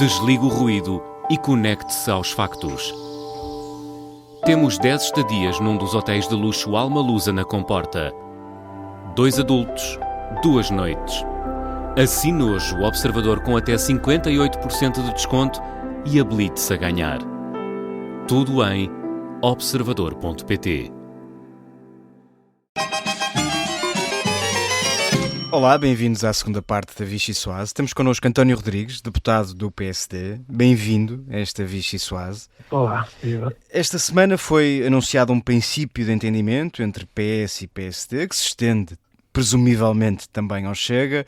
Desligue o ruído e conecte-se aos factos. Temos 10 estadias num dos hotéis de luxo Alma Lusa na Comporta. 2 adultos, 2 noites. Assine hoje o Observador com até 58% de desconto e habilite-se a ganhar. Tudo em observador.pt. Olá, bem-vindos à segunda parte da Vichy Soase. Temos connosco António Rodrigues, deputado do PSD. Bem-vindo a esta Vichy Soase. Olá, viva. Esta semana foi anunciado um princípio de entendimento entre PS e PSD, que se estende, presumivelmente, também ao Chega,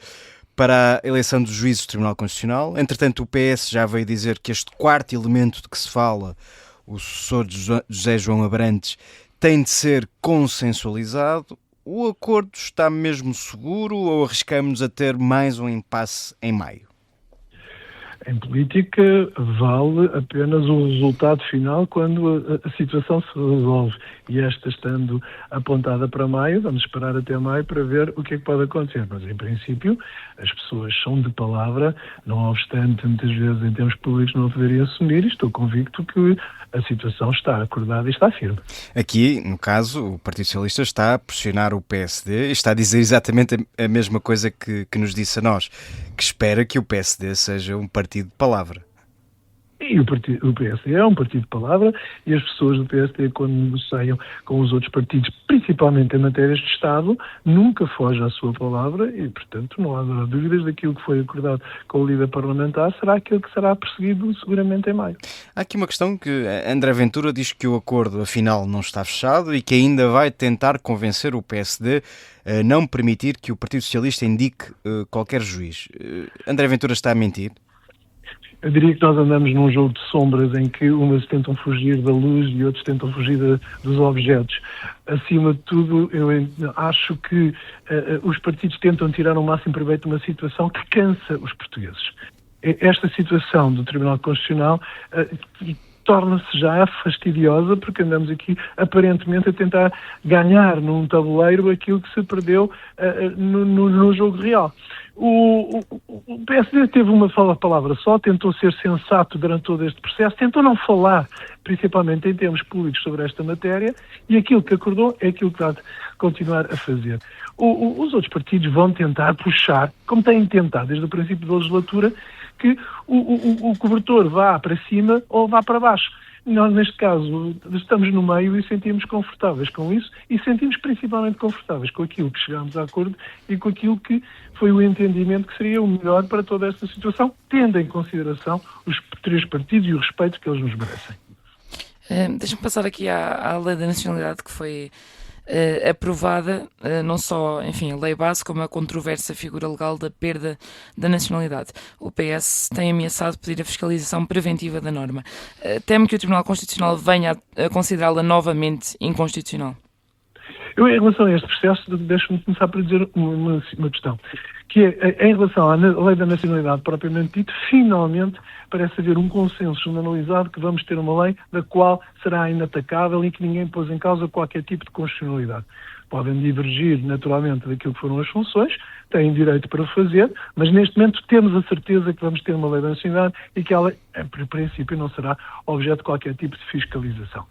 para a eleição dos juízes do Tribunal Constitucional. Entretanto, o PS já veio dizer que este quarto elemento de que se fala, o sucessor de José João Abrantes, tem de ser consensualizado. O acordo está mesmo seguro ou arriscamos a ter mais um impasse em maio? Em política vale apenas o resultado final quando a situação se resolve. E esta estando apontada para maio, vamos esperar até maio para ver o que é que pode acontecer. Mas, em princípio, as pessoas são de palavra, não obstante, muitas vezes, em termos públicos, não deveriam assumir, e estou convicto que a situação está acordada e está firme. Aqui, no caso, o Partido Socialista está a pressionar o PSD e está a dizer exatamente a mesma coisa que nos disse a nós, que espera que o PSD seja um partido de palavra. E o PSD é um partido de palavra e as pessoas do PSD, quando negociam com os outros partidos, principalmente em matérias de Estado, nunca fogem à sua palavra e, portanto, não há dúvidas daquilo que foi acordado com o líder parlamentar será aquilo que será perseguido seguramente em maio. Há aqui uma questão que André Ventura diz que o acordo afinal não está fechado e que ainda vai tentar convencer o PSD a não permitir que o Partido Socialista indique qualquer juiz. André Ventura está a mentir? Eu diria que nós andamos num jogo de sombras em que umas tentam fugir da luz e outros tentam fugir dos objetos. Acima de tudo, eu acho que os partidos tentam tirar o máximo proveito de uma situação que cansa os portugueses. Esta situação do Tribunal Constitucional torna-se já fastidiosa porque andamos aqui aparentemente a tentar ganhar num tabuleiro aquilo que se perdeu no jogo real. O PSD teve uma palavra só, tentou ser sensato durante todo este processo, tentou não falar, principalmente em termos públicos, sobre esta matéria, e aquilo que acordou é aquilo que vai continuar a fazer. Os outros partidos vão tentar puxar, como têm tentado desde o princípio da legislatura, que o cobertor vá para cima ou vá para baixo. Nós, neste caso, estamos no meio e sentimos confortáveis com isso e sentimos principalmente confortáveis com aquilo que chegámos a acordo e com aquilo que foi o entendimento que seria o melhor para toda esta situação, tendo em consideração os três partidos e o respeito que eles nos merecem. Deixa-me passar aqui à lei da nacionalidade que foi aprovada, não só, enfim, a lei base, como a controversa figura legal da perda da nacionalidade. O PS tem ameaçado pedir a fiscalização preventiva da norma. Teme que o Tribunal Constitucional venha a considerá-la novamente inconstitucional? Eu, em relação a este processo, deixo-me começar por dizer uma questão, que é, em relação à lei da nacionalidade propriamente dita, finalmente parece haver um consenso generalizado que vamos ter uma lei da qual será inatacável e que ninguém pôs em causa qualquer tipo de constitucionalidade. Podem divergir, naturalmente, daquilo que foram as funções, têm direito para fazer, mas neste momento temos a certeza que vamos ter uma lei da nacionalidade e que ela, em princípio, não será objeto de qualquer tipo de fiscalização.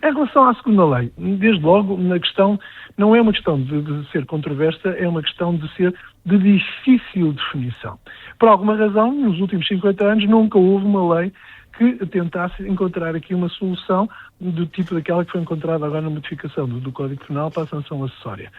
Em relação à segunda lei, desde logo, na questão, não é uma questão de ser controversa, é uma questão de ser de difícil definição. Por alguma razão, nos últimos 50 anos, nunca houve uma lei que tentasse encontrar aqui uma solução do tipo daquela que foi encontrada agora na modificação do Código Penal para a sanção acessória.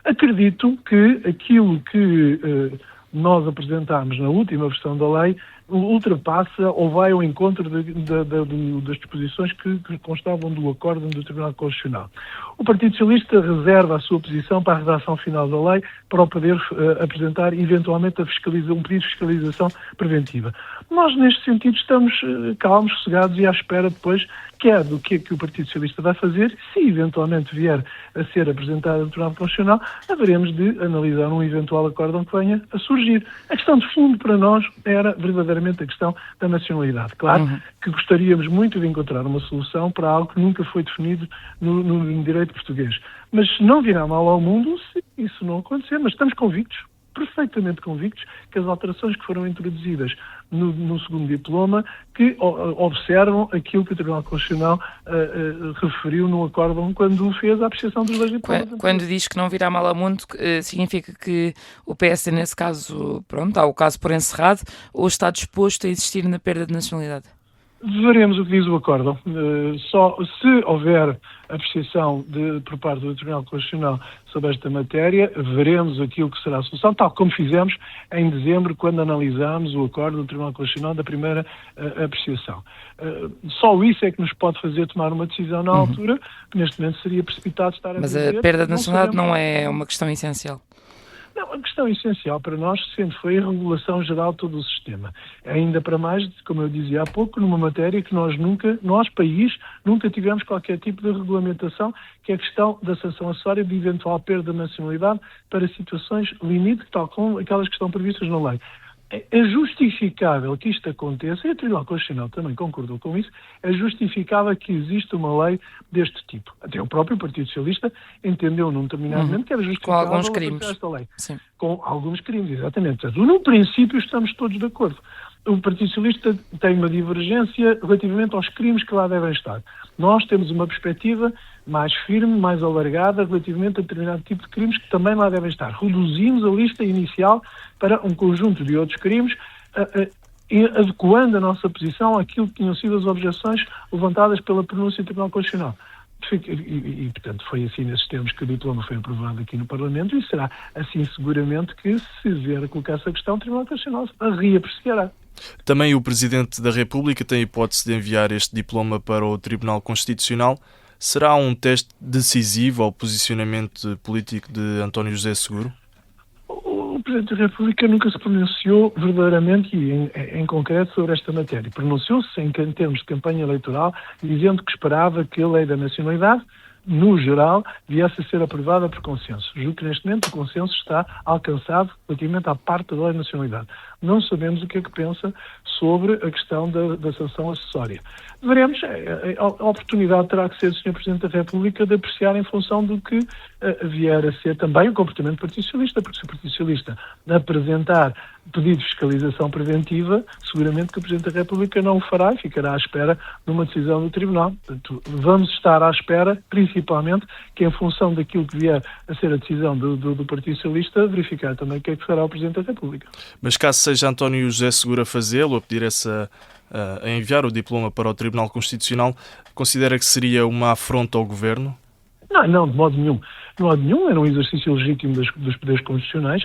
Acredito que aquilo que nós apresentámos na última versão da lei ultrapassa ou vai ao encontro das disposições que constavam do acórdão do Tribunal Constitucional. O Partido Socialista reserva a sua posição para a redação final da lei para o poder apresentar eventualmente um pedido de fiscalização preventiva. Nós, neste sentido, estamos calmos, sossegados e à espera depois quer do que o Partido Socialista vai fazer. Se eventualmente vier a ser apresentado no Tribunal Constitucional, haveremos de analisar um eventual acórdão que venha a surgir. A questão de fundo para nós era verdadeiramente a questão da nacionalidade. Claro que gostaríamos muito de encontrar uma solução para algo que nunca foi definido no direito português. Mas não virá mal ao mundo se isso não acontecer, mas estamos convictos perfeitamente convictos que as alterações que foram introduzidas no segundo diploma que observam aquilo que o Tribunal Constitucional referiu no acórdão quando fez a apreciação dos dois diplomas. Quando diz que não virá mal ao mundo, significa que o PSD, nesse caso, pronto, há o caso por encerrado, ou está disposto a existir na perda de nacionalidade? Veremos o que diz o acórdão. Só se houver apreciação por parte do Tribunal Constitucional sobre esta matéria, veremos aquilo que será a solução, tal como fizemos em dezembro, quando analisámos o acórdão do Tribunal Constitucional da primeira apreciação. Só isso é que nos pode fazer tomar uma decisão na altura, que neste momento seria precipitado estar a Mas dizer. a perda de nacionalidade não é uma questão essencial. Não, a questão essencial para nós sempre foi a regulação geral de todo o sistema. Ainda para mais, como eu dizia há pouco, numa matéria que nós país, nunca tivemos qualquer tipo de regulamentação, que é a questão da sanção acessória de eventual perda de nacionalidade para situações limite, tal como aquelas que estão previstas na lei. É justificável que isto aconteça, e o Tribunal Constitucional também concordou com isso, é justificável que exista uma lei deste tipo. Até o próprio Partido Socialista entendeu num determinado momento que era justificável com alguns crimes. esta lei. Sim. Com alguns crimes, exatamente. Portanto, no princípio estamos todos de acordo. O Partido Socialista tem uma divergência relativamente aos crimes que lá devem estar. Nós temos uma perspectiva mais firme, mais alargada, relativamente a determinado tipo de crimes que também lá devem estar. Reduzimos a lista inicial para um conjunto de outros crimes, adequando a nossa posição àquilo que tinham sido as objeções levantadas pela pronúncia do Tribunal Constitucional. E, portanto, foi assim nesses termos que o diploma foi aprovado aqui no Parlamento, e será assim seguramente que, se vier a colocar essa questão, o Tribunal Constitucional a reapreciará. Também o Presidente da República tem a hipótese de enviar este diploma para o Tribunal Constitucional. Será um teste decisivo ao posicionamento político de António José Seguro? O Presidente da República nunca se pronunciou verdadeiramente e em concreto sobre esta matéria. Pronunciou-se em termos de campanha eleitoral, dizendo que esperava que a lei da nacionalidade, no geral, viesse a ser aprovada por consenso. Julgo que neste momento o consenso está alcançado relativamente à parte da lei da nacionalidade. Não sabemos o que é que pensa sobre a questão da sanção acessória. Veremos, a oportunidade terá que ser do Sr. Presidente da República de apreciar em função do que vier a ser também o comportamento do Partido Socialista, porque se o Partido Socialista apresentar pedido de fiscalização preventiva, seguramente que o Presidente da República não o fará e ficará à espera de uma decisão do Tribunal. Portanto, vamos estar à espera, principalmente, que em função daquilo que vier a ser a decisão do Partido Socialista, verificar também o que é que fará o Presidente da República. Mas caso seja António José Seguro a fazê-lo, a pedir a enviar o diploma para o Tribunal Constitucional, considera que seria uma afronta ao Governo? Não, de modo nenhum. De modo nenhum, era um exercício legítimo dos poderes constitucionais.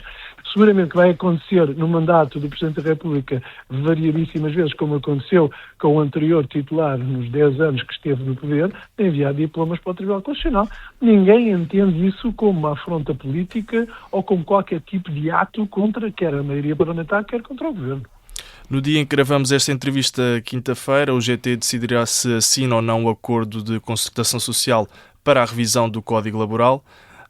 Seguramente que vai acontecer no mandato do Presidente da República variadíssimas vezes, como aconteceu com o anterior titular nos 10 anos que esteve no poder, de enviar diplomas para o Tribunal Constitucional. Ninguém entende isso como uma afronta política ou como qualquer tipo de ato contra quer a maioria parlamentar, quer contra o Governo. No dia em que gravamos esta entrevista, quinta-feira, o GT decidirá se assina ou não o acordo de concertação social para a revisão do Código Laboral.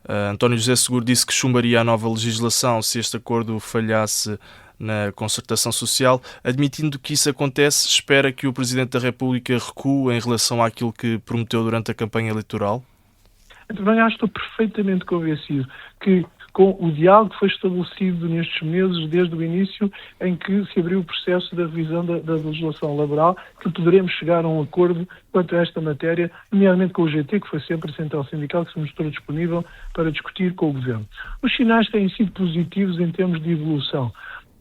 António José Seguro disse que chumbaria a nova legislação se este acordo falhasse na concertação social. Admitindo que isso acontece, espera que o Presidente da República recue em relação àquilo que prometeu durante a campanha eleitoral? Eu também estou perfeitamente convencido que, com o diálogo que foi estabelecido nestes meses, desde o início em que se abriu o processo da revisão da legislação laboral, que poderemos chegar a um acordo quanto a esta matéria, nomeadamente com o GT, que foi sempre a central sindical que se mostrou disponível para discutir com o Governo. Os sinais têm sido positivos em termos de evolução,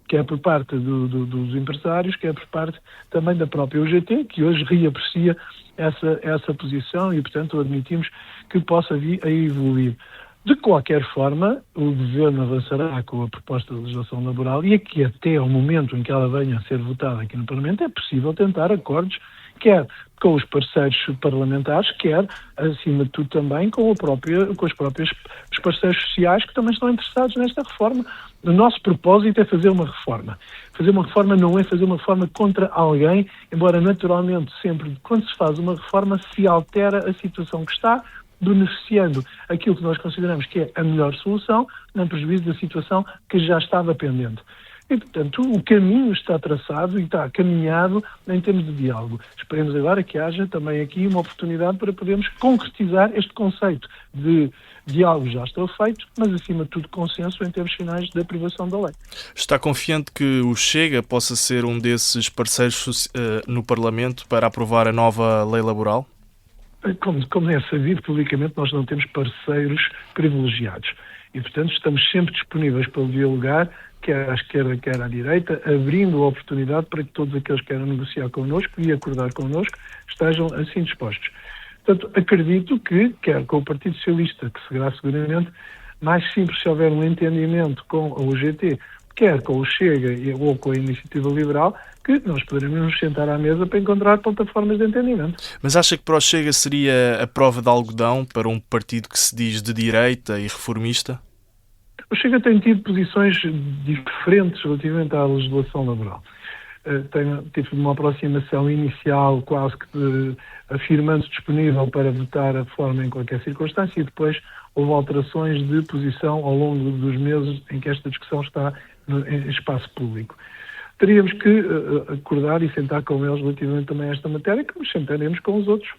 quer por parte dos empresários, quer por parte também da própria UGT, que hoje reaprecia essa posição e, portanto, admitimos que possa vir a evoluir. De qualquer forma, o Governo avançará com a proposta de legislação laboral e aqui até ao momento em que ela venha a ser votada aqui no Parlamento é possível tentar acordos, quer com os parceiros parlamentares, quer, acima de tudo, também com os próprios parceiros sociais que também estão interessados nesta reforma. O nosso propósito é fazer uma reforma. Fazer uma reforma não é fazer uma reforma contra alguém, embora naturalmente sempre quando se faz uma reforma se altera a situação que está, beneficiando aquilo que nós consideramos que é a melhor solução, não prejuízo da situação que já estava pendente. E, portanto, o caminho está traçado e está caminhado em termos de diálogo. Esperemos agora que haja também aqui uma oportunidade para podermos concretizar este conceito de diálogo já está feito, mas acima de tudo consenso em termos finais da aprovação da lei. Está confiante que o Chega possa ser um desses parceiros no Parlamento para aprovar a nova lei laboral? Como é sabido, publicamente nós não temos parceiros privilegiados e, portanto, estamos sempre disponíveis para dialogar, quer à esquerda, quer à direita, abrindo a oportunidade para que todos aqueles que queiram negociar connosco e acordar connosco estejam assim dispostos. Portanto, acredito que, quer com o Partido Socialista, que será seguramente mais simples se houver um entendimento com a UGT, quer com o Chega ou com a Iniciativa Liberal, que nós poderemos nos sentar à mesa para encontrar plataformas de entendimento. Mas acha que para o Chega seria a prova de algodão para um partido que se diz de direita e reformista? O Chega tem tido posições diferentes relativamente à legislação laboral. Teve uma aproximação inicial quase que afirmando-se disponível para votar a reforma em qualquer circunstância e depois houve alterações de posição ao longo dos meses em que esta discussão está em espaço público. Teríamos que acordar e sentar com eles relativamente também a esta matéria, que nos sentaremos com os outros.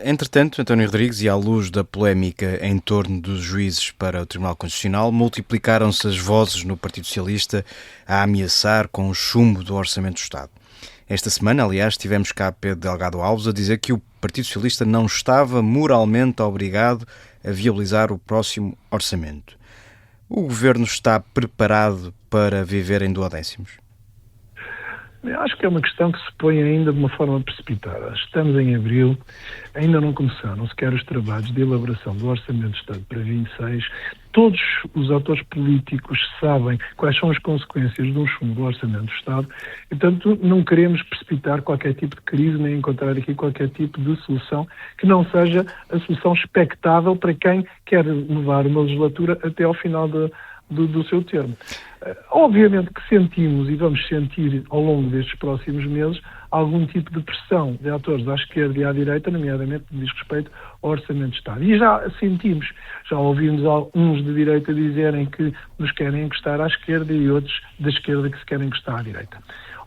Entretanto, António Rodrigues, e à luz da polémica em torno dos juízes para o Tribunal Constitucional, multiplicaram-se as vozes no Partido Socialista a ameaçar com o chumbo do Orçamento do Estado. Esta semana, aliás, tivemos cá Pedro Delgado Alves a dizer que o Partido Socialista não estava moralmente obrigado a viabilizar o próximo orçamento. O Governo está preparado para viver em duodécimos? Eu acho que é uma questão que se põe ainda de uma forma precipitada. Estamos em abril, ainda não começaram sequer os trabalhos de elaboração do Orçamento do Estado para 26. Todos os atores políticos sabem quais são as consequências de um chumbo do Orçamento do Estado e, portanto, não queremos precipitar qualquer tipo de crise nem encontrar aqui qualquer tipo de solução que não seja a solução expectável para quem quer levar uma legislatura até ao final do seu termo. Obviamente que sentimos e vamos sentir ao longo destes próximos meses algum tipo de pressão de atores à esquerda e à direita, nomeadamente no que diz respeito ao Orçamento de Estado. E já sentimos, já ouvimos uns de direita dizerem que nos querem encostar à esquerda e outros da esquerda que se querem encostar à direita.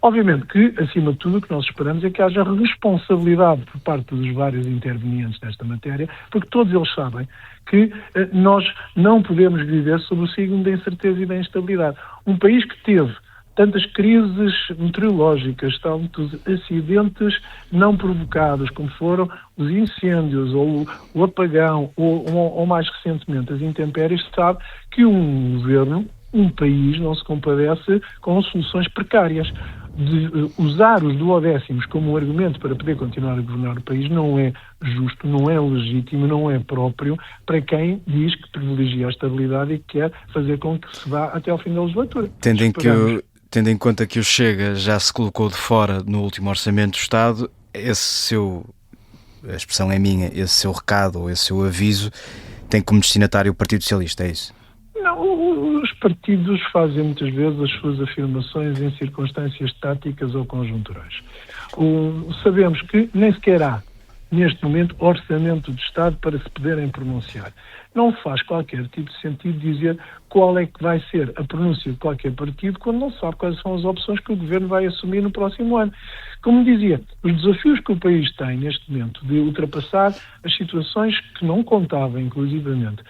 Obviamente que, acima de tudo, o que nós esperamos é que haja responsabilidade por parte dos vários intervenientes nesta matéria, porque todos eles sabem que nós não podemos viver sob o signo da incerteza e da instabilidade. Um país que teve tantas crises meteorológicas, tantos acidentes não provocados, como foram os incêndios, ou o apagão, ou mais recentemente as intempéries, sabe que um governo, um país, não se compadece com soluções precárias. De usar os duodécimos como um argumento para poder continuar a governar o país não é justo, não é legítimo, não é próprio para quem diz que privilegia a estabilidade e que quer fazer com que se vá até ao fim da legislatura. Tendo em conta que o Chega já se colocou de fora no último Orçamento do Estado, a expressão é minha, esse seu recado ou esse seu aviso tem como destinatário o Partido Socialista, é isso? Não, os partidos fazem muitas vezes as suas afirmações em circunstâncias táticas ou conjunturais. Sabemos que nem sequer há, neste momento, orçamento de Estado para se poderem pronunciar. Não faz qualquer tipo de sentido dizer qual é que vai ser a pronúncia de qualquer partido quando não sabe quais são as opções que o Governo vai assumir no próximo ano. Como dizia, os desafios que o país tem neste momento de ultrapassar as situações que não contava, inclusivamente,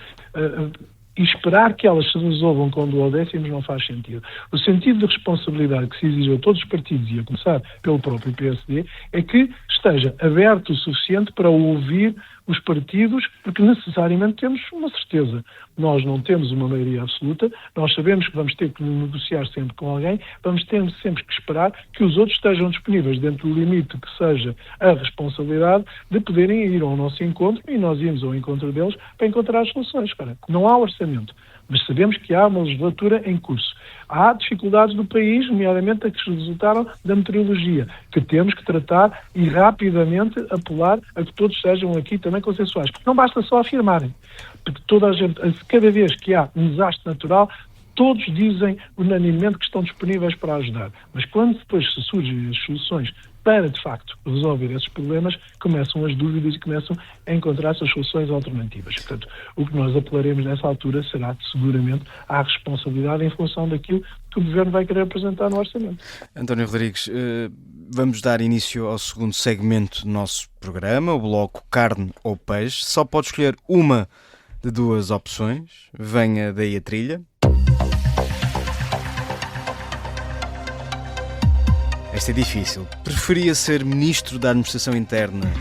e esperar que elas se resolvam com duodécimos não faz sentido. O sentido de responsabilidade que se exige a todos os partidos, e a começar pelo próprio PSD, é que esteja aberto o suficiente para ouvir os partidos, porque necessariamente temos uma certeza. Nós não temos uma maioria absoluta, nós sabemos que vamos ter que negociar sempre com alguém, vamos ter sempre que esperar que os outros estejam disponíveis dentro do limite que seja a responsabilidade de poderem ir ao nosso encontro e nós irmos ao encontro deles para encontrar as soluções. Não há orçamento, mas sabemos que há uma legislatura em curso. Há dificuldades do país, nomeadamente a que resultaram da meteorologia, que temos que tratar e rapidamente apelar a que todos sejam aqui também consensuais. Porque não basta só afirmarem, porque toda a gente, cada vez que há um desastre natural, todos dizem unanimemente que estão disponíveis para ajudar. Mas quando depois se surgem as soluções para, de facto, resolver esses problemas, começam as dúvidas e começam a encontrar-se as soluções alternativas. Portanto, o que nós apelaremos nessa altura será, seguramente, à responsabilidade em função daquilo que o Governo vai querer apresentar no Orçamento. António Rodrigues, vamos dar início ao segundo segmento do nosso programa, o bloco Carne ou Peixe. Só pode escolher uma de duas opções. Venha daí a trilha. Esta é difícil. Preferia ser Ministro da Administração Interna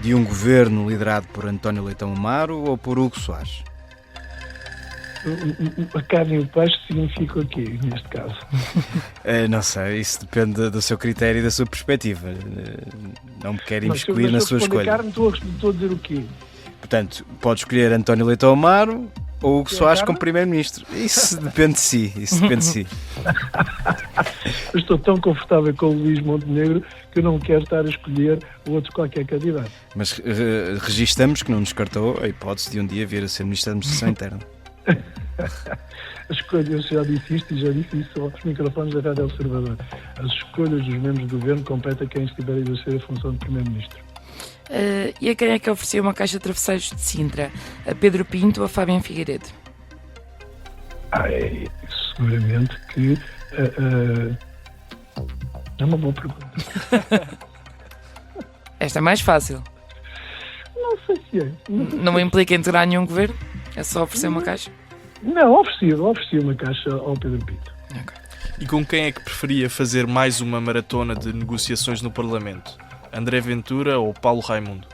de um governo liderado por António Leitão Amaro ou por Hugo Soares? A carne e o peixe significa o quê, neste caso? Não sei, isso depende do seu critério e da sua perspectiva. Não me quero imiscuir na sua escolha. Carne, estou a dizer o quê? Portanto, pode escolher António Leitão Amaro ou Hugo Soares como Primeiro-Ministro. Isso depende de si. Eu estou tão confortável com o Luís Montenegro que eu não quero estar a escolher outro qualquer candidato. Mas registamos que não descartou a hipótese de um dia vir a ser Ministro da Administração Interna. As escolhas, já disse isto e já disse isso aos microfones da Rádio Observador. As escolhas dos membros do Governo competem a quem estiver a exercer a função de Primeiro-Ministro. E a quem é que ofereceu uma caixa de travesseiros de Sintra? A Pedro Pinto ou a Fábio Figueiredo? Seguramente que é uma boa pergunta. Esta é mais fácil. Não sei se é. Não implica integrar nenhum governo? É só oferecer uma caixa? Não, ofereci uma caixa ao Pedro Pinto. Okay. E com quem é que preferia fazer mais uma maratona de negociações no Parlamento? André Ventura ou Paulo Raimundo?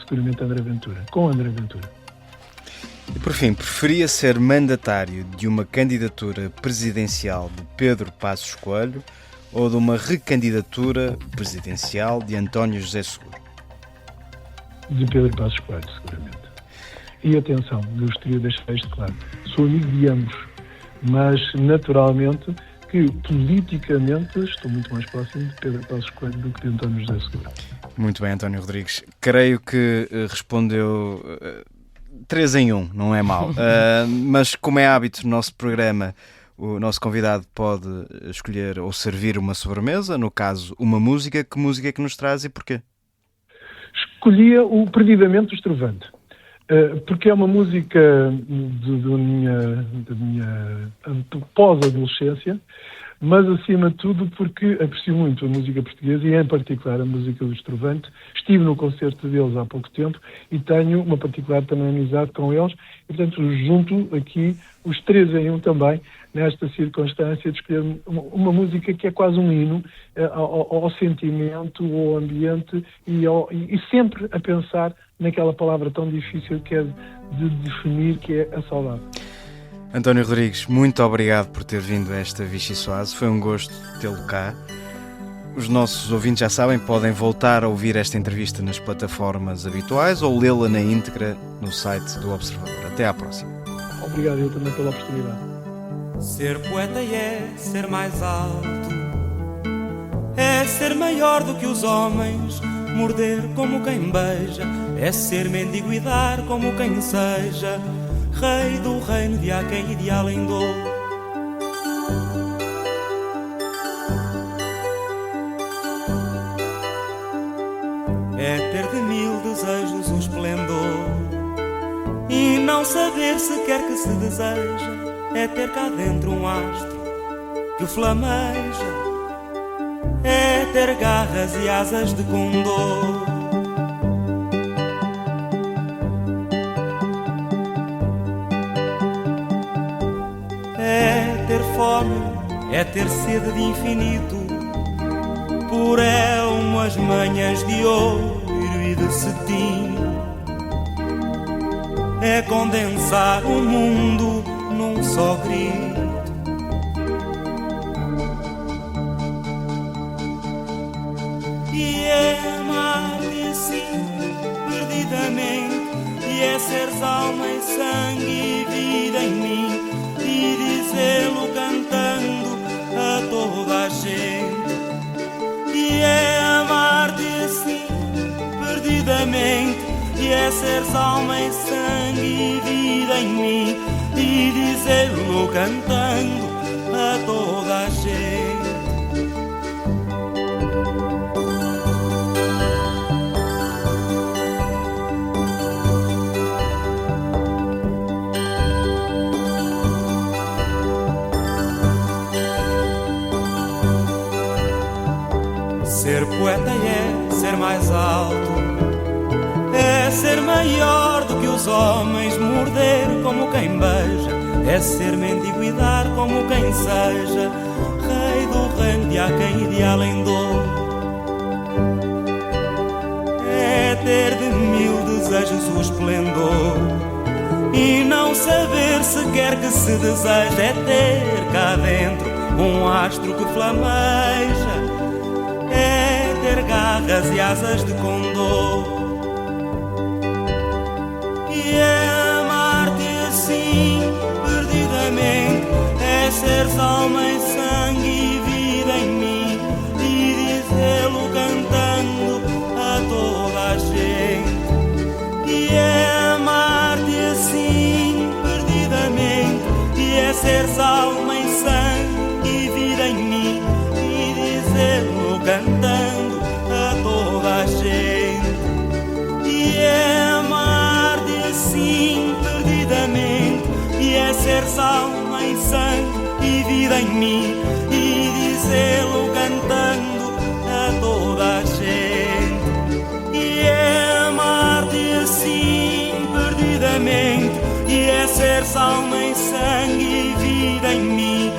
Seguramente André Ventura. Com André Ventura. E por fim, preferia ser mandatário de uma candidatura presidencial de Pedro Passos Coelho ou de uma recandidatura presidencial de António José Seguro? De Pedro Passos Coelho, seguramente. E atenção, gostaria de deixar isto claro. Sou amigo de ambos, mas naturalmente que politicamente estou muito mais próximo de Pedro Passos Coelho do que de António José Seguro. Muito bem, António Rodrigues. Creio que respondeu 3 em 1, não é mau. Mas como é hábito no nosso programa, o nosso convidado pode escolher ou servir uma sobremesa, no caso uma música. Que música é que nos traz e porquê? Escolhia o Perdidamente do Estrovante. Porque é uma música da minha pós-adolescência, mas acima de tudo porque aprecio muito a música portuguesa e em particular a música do Estrovante. Estive no concerto deles há pouco tempo e tenho uma particular também amizade com eles e portanto junto aqui os 3 em 1 também nesta circunstância de escolher uma música que é quase um hino ao sentimento, ao ambiente e sempre a pensar naquela palavra tão difícil que é de definir, que é a saudade. António Rodrigues, muito obrigado por ter vindo a esta Vichy Soase. Foi um gosto tê-lo cá. Os nossos ouvintes já sabem, podem voltar a ouvir esta entrevista nas plataformas habituais ou lê-la na íntegra no site do Observador. Até à próxima. Obrigado eu também pela oportunidade. Ser poeta é ser mais alto, é ser maior do que os homens, morder como quem beija, é ser mendigo e dar como quem seja, rei do reino de há quem e de além do. É ter de 1000 desejos o esplendor e não saber sequer que se deseja. É ter cá dentro um astro que flameja, é ter garras e asas de condor. É ter fome, é ter sede de infinito, por umas manhãs de ouro e de cetim. É condensar o mundo num só grito. E é amar-te assim, perdidamente, e é seres alma e sangue e vida em mim, e dizê-lo cantando a toda a gente. E é amar-te assim, perdidamente, e é seres alma e sangue e vida em mim, e dizê-lo cantando a toda a gente. Ser poeta é ser mais alto, é ser maior do que os homens, morder como quem beija, é ser mendigo e dar como quem seja, rei do reino de há quem ideal em dor. É ter de mil desejos o esplendor e não saber sequer que se deseja, é ter cá dentro um astro que flameja, é ter garras e asas de condor, e é amar-te assim perdidamente, é seres alma e sangue e vida em mim, e dizê-lo cantando a toda a gente. E é amar-te assim perdidamente, e é seres alma e sangue e vida em mim, e dizê-lo cantando a toda a gente. E é amar-te assim perdidamente, e é seres alma e sangue e vida em mim, e dizê-lo cantando a toda a gente. E é amar-te assim perdidamente, e é seres alma e sangue e vida em mim,